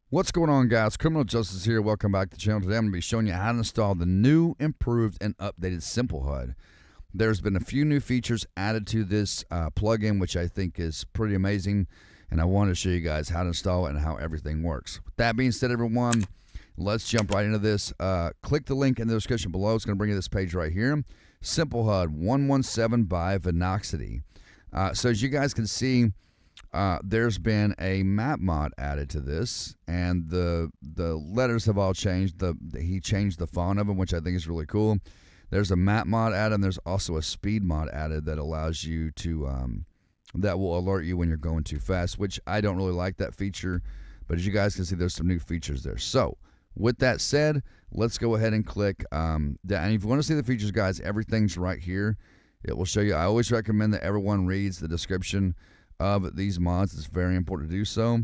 What's going on, guys? Criminal Justice here. Welcome back to the channel. Today I'm going to be showing you how to install the new, improved, and updated Simple Hud. There's been a few new features added to this plugin, which I think is pretty amazing, and I want to show you guys how to install it and how everything works. With that being said, everyone, let's jump right into this. Click the link in the description below. It's going to bring you this page right here. Simple Hud 117 by Venoxity. So as you guys can see, there's been a map mod added to this, and the letters have all changed. He changed the font of them, which I think is really cool. There's a map mod added, and there's also a speed mod added that allows you to that will alert you when you're going too fast, which I don't really like that feature, but as you guys can see, there's some new features there. So with that said, let's go ahead and click that. And if you want to see the features, guys, everything's right here. It will show you. I always recommend that everyone reads the description of these mods. It's very important to do so.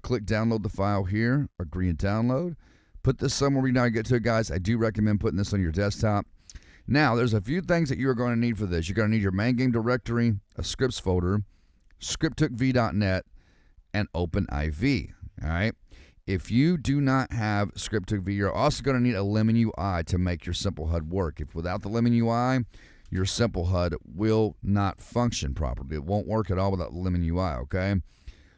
Click download the file here, agree and download. Put this somewhere we now get to it, guys. I do recommend putting this on your desktop. Now, there's a few things that you are going to need for this. You're going to need your main game directory, a scripts folder, scriptv.net, and OpenIV. All right. If you do not have scriptv, you're also going to need a Lemon UI to make your Simple Hud work. If without the Lemon UI, your Simple HUD will not function properly. It won't work at all without Lemon UI, okay?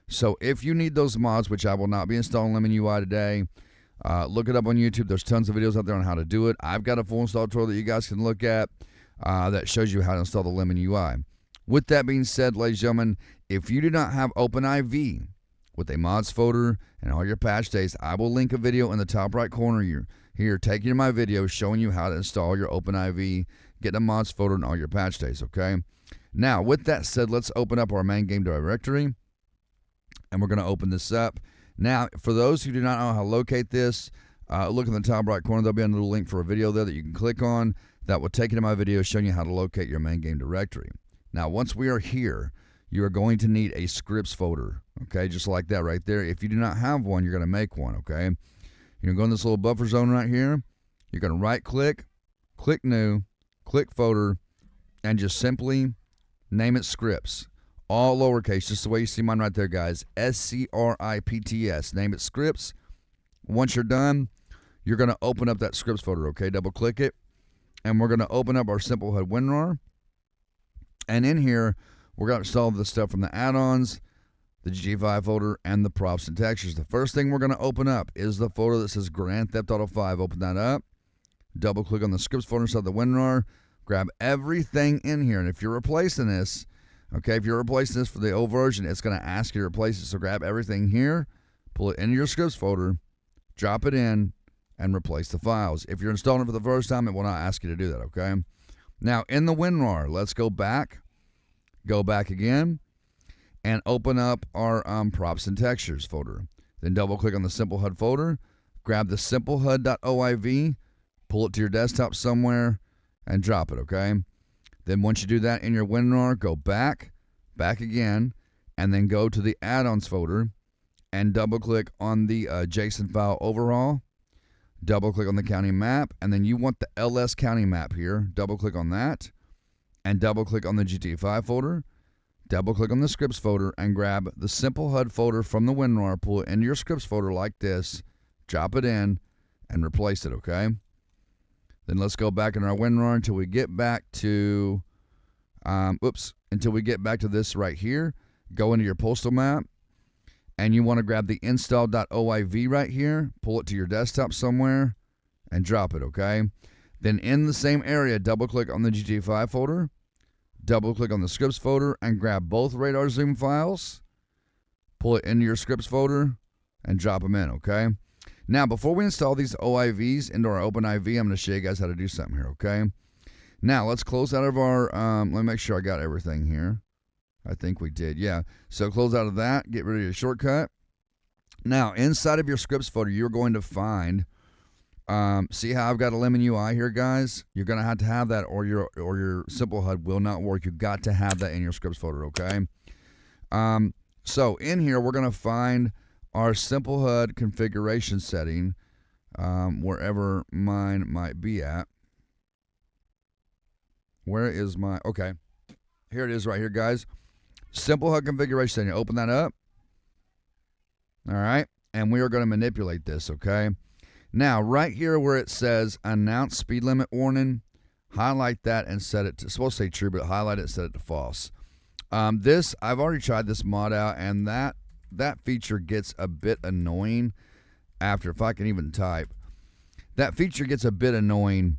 So if you need those mods, which I will not be installing Lemon UI today, look it up on YouTube. There's tons of videos out there on how to do it. I've got a full install tutorial that you guys can look at that shows you how to install the Lemon UI. With that being said, ladies and gentlemen, if you do not have OpenIV with a mods folder and all your patch days, I will link a video in the top right corner here taking you to my video showing you how to install your OpenIV, get a mods folder and all your patch days, okay? Now, with that said, let's open up our main game directory, and we're going to open this up. Now, for those who do not know how to locate this, look in the top right corner. There'll be a little link for a video there that you can click on that will take you to my video showing you how to locate your main game directory. Now, once we are here, you are going to need a scripts folder, okay? Just like that right there. If you do not have one, you're going to make one, okay? You're going to go in this little buffer zone right here. You're going to right-click, click New, click Folder, and just simply name it Scripts. All lowercase, just the way you see mine right there, guys. SCRIPTS. Name it Scripts. Once you're done, you're going to open up that Scripts folder, okay? Double-click it, and we're going to open up our Simple Hud WinRAR. And in here, we're going to install the stuff from the add-ons, the GT5 folder, and the props and textures. The first thing we're going to open up is the folder that says Grand Theft Auto 5. Open that up. Double click on the scripts folder inside the WinRAR. Grab everything in here. And if you're replacing this, okay, if you're replacing this for the old version, it's going to ask you to replace it. So grab everything here, pull it into your scripts folder, drop it in, and replace the files. If you're installing it for the first time, it will not ask you to do that, okay? Now, in the WinRAR, let's go back again, and open up our props and textures folder. Then double click on the Simple HUD folder, grab the simplehud.oiv, pull it to your desktop somewhere, and drop it, okay? Then once you do that in your WinRAR, go back again, and then go to the add-ons folder and double click on the JSON file overhaul, double click on the county map, and then you want the LS county map here. Double click on that, and double click on the GT5 folder. Double click on the scripts folder and grab the Simple HUD folder from the WinRAR, pull it into your scripts folder like this, drop it in, and replace it, okay? Then let's go back in our WinRAR until we get back to, until we get back to this right here. Go into your postal map, and you want to grab the install.oiv right here, pull it to your desktop somewhere, and drop it, okay? Then in the same area, double click on the GT5 folder, double click on the scripts folder, and grab both radar zoom files, pull it into your scripts folder, and drop them in, okay? Now, before we install these OIVs into our OpenIV, I'm going to show you guys how to do something here, okay? Now, let's close out of our, let me make sure I got everything here. I think we did, yeah. So close out of that, get rid of your shortcut. Now, inside of your scripts folder, you're going to find, see how I've got a Lemon UI here, guys? You're going to have that, or your Simple HUD will not work. You've got to have that in your scripts folder, okay? So in here, we're going to find our Simple HUD configuration setting, wherever mine might be at. Where is my, okay, here it is right here, guys. Simple HUD configuration setting. Open that up. All right. and we are going to manipulate this, okay? Now, right here where it says announce speed limit warning, highlight that and set it to, it's supposed to say true, but highlight it, set it to false. This, I've already tried this mod out, and that feature gets a bit annoying after, if I can even type, that feature gets a bit annoying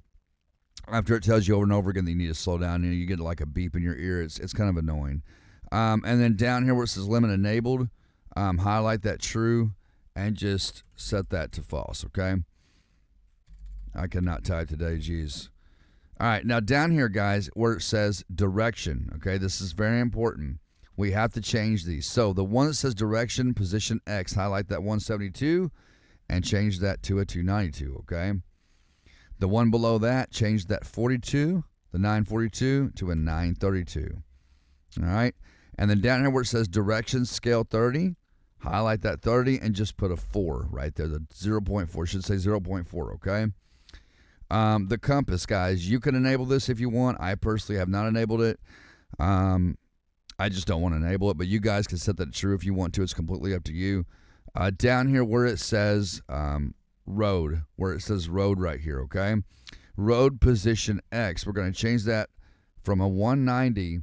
after it tells you over and over again that you need to slow down, and you get like a beep in your ear. It's kind of annoying. And then down here where it says limit enabled, highlight that true and just set that to false, okay? I cannot type today, geez. All right, now down here, guys, where it says direction, okay, this is very important. We have to change these. So the one that says direction, position X, highlight that 172 and change that to a 292, okay? The one below that, change that 42, the 942, to a 932, all right? And then down here where it says direction scale 30, highlight that 30 and just put a 4 right there. The 0.4 should say 0.4, okay? The compass, guys, you can enable this if you want. I personally have not enabled it. I just don't want to enable it, but you guys can set that to true if you want to. It's completely up to you. Down here where it says road, where it says road right here, okay? Road position X, we're going to change that from a 190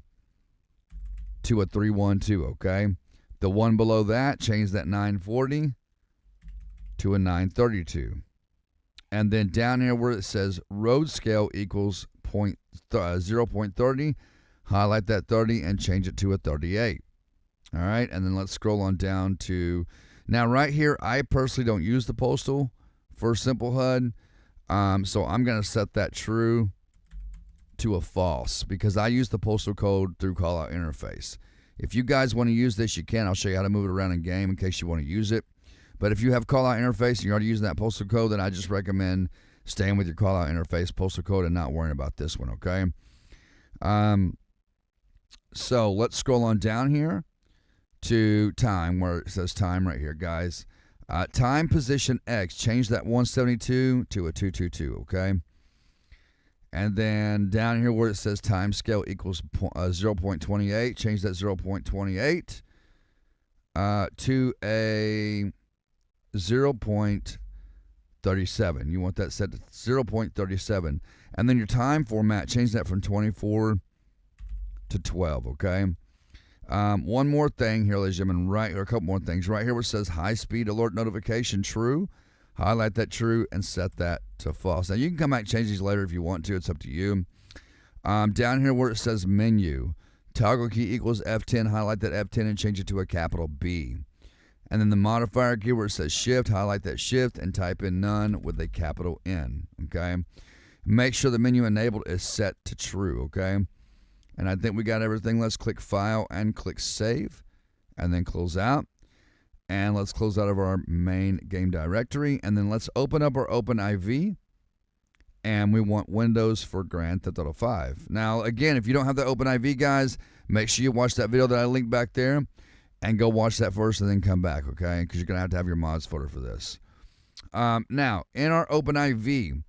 to a 312, okay? The one below that, change that 940 to a 932. And then down here where it says road scale equals 0.30, highlight that 30 and change it to a 38. All right, and then let's scroll on down to, now right here, I personally don't use the postal for Simple HUD, so I'm going to set that true to a false because I use the postal code through callout interface. If you guys want to use this, you can. I'll show you how to move it around in game in case you want to use it. But if you have callout interface and you're already using that postal code, then I just recommend staying with your callout interface postal code and not worrying about this one, okay? So let's scroll on down here to time, where it says time right here, guys. Time position X, change that 172 to a 222, okay? And then down here where it says time scale equals 0.28, change that 0.28 to a 0.37. You want that set to 0.37. And then your time format, change that from 24 to 12, okay? One more thing here, ladies and gentlemen, right, or a couple more things. Right here where it says high speed alert notification true, highlight that true and set that to false. Now you can come back and change these later if you want to. It's up to you. Down here where it says menu, toggle key equals F10, highlight that F10 and change it to a capital B. And then the modifier key where it says shift, highlight that shift and type in none with a capital N, okay? Make sure the menu enabled is set to true, okay? And I think we got everything. Let's click File and click Save and then close out. And let's close out of our main game directory. And then let's open up our OpenIV. And we want Windows for Grand Theft Auto 5. Now, again, if you don't have the OpenIV, guys, make sure you watch that video that I linked back there. And go watch that first and then come back, okay? Because you're going to have your mods folder for this. Now, in our OpenIV,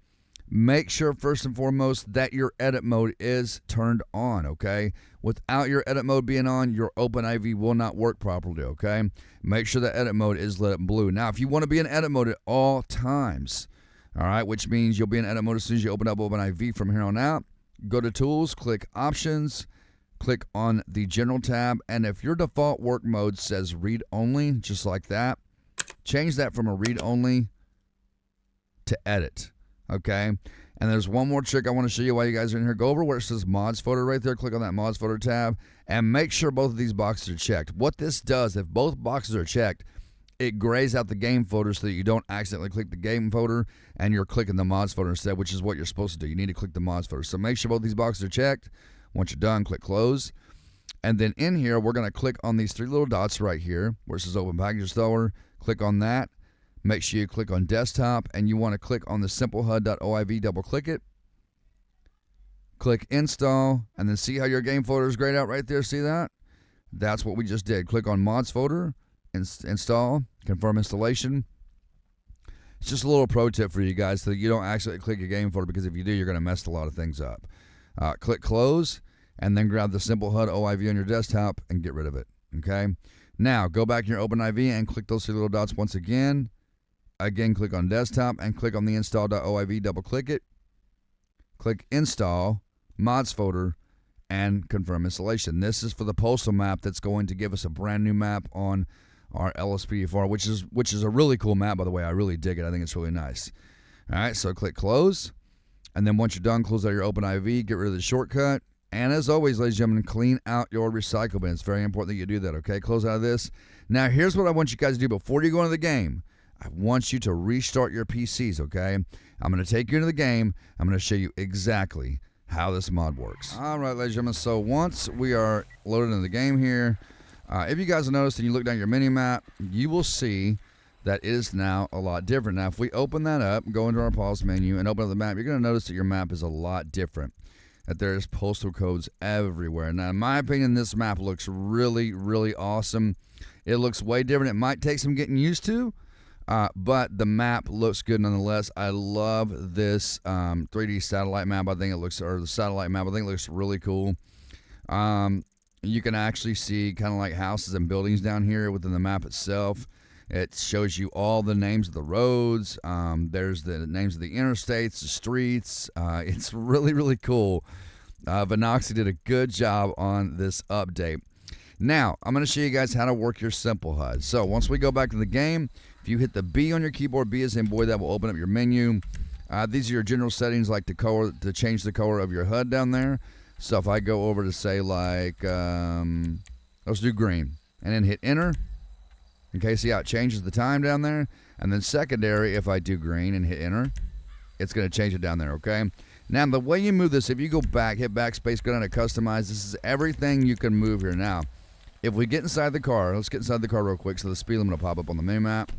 make sure first and foremost that your edit mode is turned on, okay? Without your edit mode being on, your OpenIV will not work properly, okay? Make sure the edit mode is lit up blue. Now, if you want to be in edit mode at all times, all right, which means you'll be in edit mode as soon as you open up OpenIV from here on out, go to Tools, click Options, click on the General tab, and if your default work mode says Read Only, just like that, change that from a Read Only to Edit, okay? And there's one more trick I want to show you while you guys are in here. Go over where it says Mods Folder right there, click on that Mods Folder tab, and make sure both of these boxes are checked. What this does, if both boxes are checked, it grays out the game folder so that you don't accidentally click the game folder and you're clicking the mods folder instead, which is what you're supposed to do. You need to click the mods folder. So make sure both these boxes are checked. Once you're done, click close. And then in here, we're going to click on these three little dots right here where it says Open Package Installer. Click on that. Make sure you click on Desktop, and you want to click on the simplehud.oiv, double-click it. Click Install, and then see how your game folder is grayed out right there? See that? That's what we just did. Click on Mods Folder, Install, Confirm Installation. It's just a little pro tip for you guys so that you don't accidentally click your game folder, because if you do, you're going to mess a lot of things up. Click Close, and then grab the Simple HUD OIV on your desktop and get rid of it, okay? Now, go back in your OpenIV and click those three little dots once again. Again, click on desktop and click on the install.oiv, double click it. Click install, mods folder, and confirm installation. This is for the postal map that's going to give us a brand new map on our lspdfr, which is a really cool map, by the way. I really dig it. I think it's really nice. All right, so click close. And then once you're done, close out your OpenIV, get rid of the shortcut. And as always, ladies and gentlemen, clean out your recycle bin. It's very important that you do that, okay? Close out of this. Now, here's what I want you guys to do before you go into the game. I want you to restart your PCs, okay? I'm going to take you into the game. I'm going to show you exactly how this mod works. All right, ladies and gentlemen, so once we are loaded into the game here, if you guys have noticed and you look down your mini map, you will see that it is now a lot different. Now, if we open that up, go into our pause menu and open up the map, you're going to notice that your map is a lot different, that there's postal codes everywhere. Now, in my opinion, this map looks really, really awesome. It looks way different. It might take some getting used to, but the map looks good nonetheless. I love this 3D satellite map. I think it looks, or the satellite map, I think it looks really cool. You can actually see kind of like houses and buildings down here within the map itself. It shows you all the names of the roads. There's the names of the interstates, the streets. It's really, really cool. Venoxity did a good job on this update. Now, I'm going to show you guys how to work your Simple HUD. So once we go back to the game, if you hit the B on your keyboard, B as in boy, that will open up your menu. These are your general settings, like to change the color of your HUD down there. So if I go over to say like, let's do green, and then hit enter. Okay, see how it changes the time down there? And then secondary, if I do green and hit enter, it's going to change it down there, okay? Now, the way you move this, if you go back, hit backspace, go down to customize, this is everything you can move here. Now, if we get inside the car, let's get inside the car real quick so the speed limit will pop up on the mini map.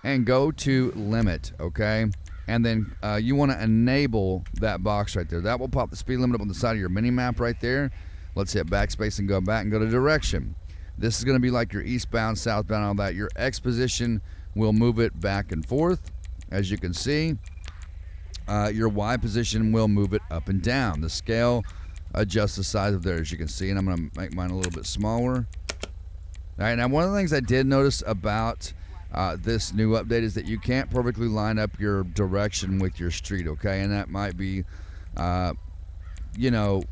And go to limit, okay? And then you want to enable that box right there. That will pop the speed limit up on the side of your mini map right there. Let's hit backspace and go back and go to direction. This is going to be like your eastbound, southbound, all that. Your X position will move it back and forth, as you can see. Your Y position will move it up and down. The scale adjusts the size of there, as you can see, and I'm going to make mine a little bit smaller. All right, now one of the things I did notice about this new update is that you can't perfectly line up your direction with your street, okay? And that might be, you know,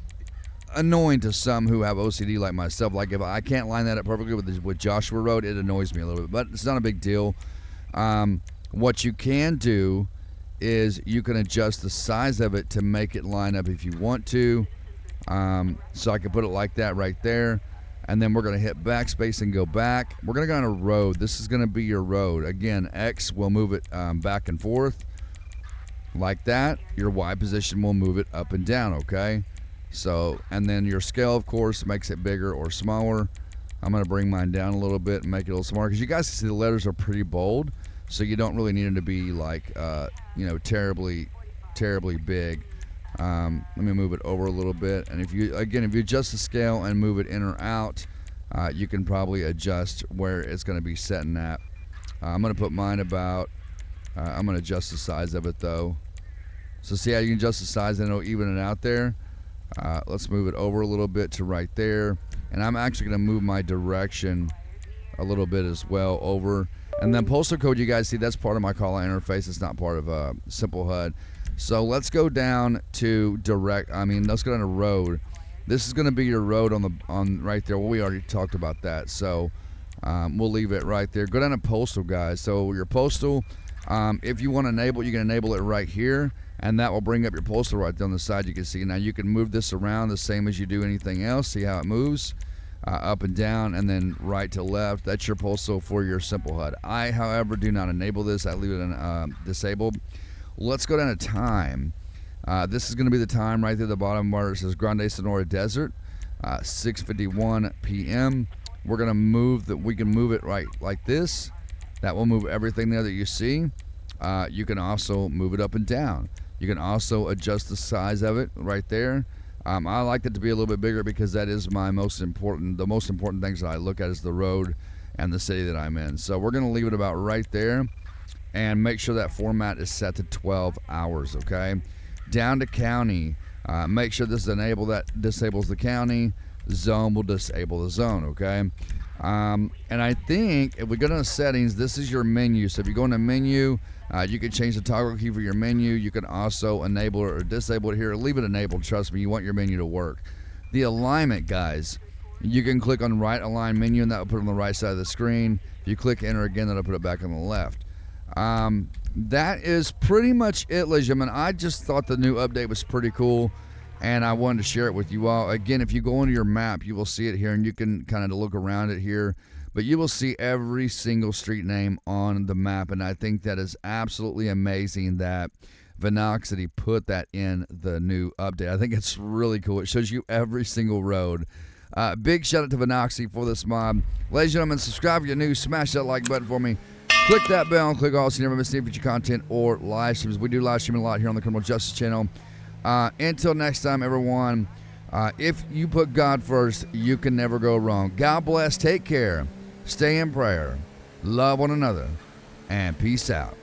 annoying to some who have OCD like myself. Like if I can't line that up perfectly with Joshua Road, it annoys me a little bit, but it's not a big deal. What you can do is you can adjust the size of it to make it line up if you want to. So I can put it like that right there. And then we're going to hit backspace and go back. We're going to go on a road. This is going to be your road. Again, X will move it back and forth like that. Your Y position will move it up and down, okay? So, and then your scale, of course, makes it bigger or smaller. I'm going to bring mine down a little bit and make it a little smaller because you guys can see the letters are pretty bold, so you don't really need them to be like, you know, terribly big. Let me move it over a little bit, and if you adjust the scale and move it in or out, you can probably adjust where it's going to be setting at. I'm going to put mine about, I'm going to adjust the size of it though. So see how you can adjust the size and it'll even it out there. Let's move it over a little bit to right there, and I'm actually going to move my direction a little bit as well over. And then postal code, you guys see that's part of my call out interface. It's not part of Simple HUD. So let's go down to let's go down to road. This is going to be your road on right there. Well, we already talked about that, so we'll leave it right there. Go down to postal, guys. So your postal, if you want to enable it, you can enable it right here, and that will bring up your postal right there on the side. You can see now you can move this around the same as you do anything else. See how it moves up and down, and then right to left. That's your postal for your Simple HUD. I, however, do not enable this. I leave it disabled. Let's go down to time. This is going to be the time right there at the bottom where it says Grande Sonora Desert, 6:51 p.m. We're going to move that. We can move it right like this. That will move everything there that you see. You can also move it up and down. You can also adjust the size of it right there. I like it to be a little bit bigger because that is the most important things that I look at is the road and the city that I'm in. So we're going to leave it about right there. And make sure that format is set to 12 hours, okay? Down to county, make sure this is enabled. That disables the county. Zone will disable the zone, okay? And I think if we go to the settings, this is your menu. So if you go in the menu, you can change the toggle key for your menu. You can also enable it or disable it here. Leave it enabled. Trust me, you want your menu to work. The alignment, guys, you can click on right align menu, and that will put it on the right side of the screen. If you click enter again, that'll put it back on the left. That is pretty much it, ladies and gentlemen. I just thought the new update was pretty cool, and I wanted to share it with you all. Again, if you go into your map, you will see it here, and you can kind of look around it here, but you will see every single street name on the map, and I think that is absolutely amazing that Venoxity put that in the new update. I think it's really cool. It shows you every single road. Big shout out to Venoxity for this mod. Ladies and gentlemen, subscribe if you're new. Smash that like button for me. Click that bell and click all so you never miss any future content or live streams. We do live stream a lot here on the Criminal Justice Channel. Until next time, everyone, if you put God first, you can never go wrong. God bless. Take care. Stay in prayer. Love one another. And peace out.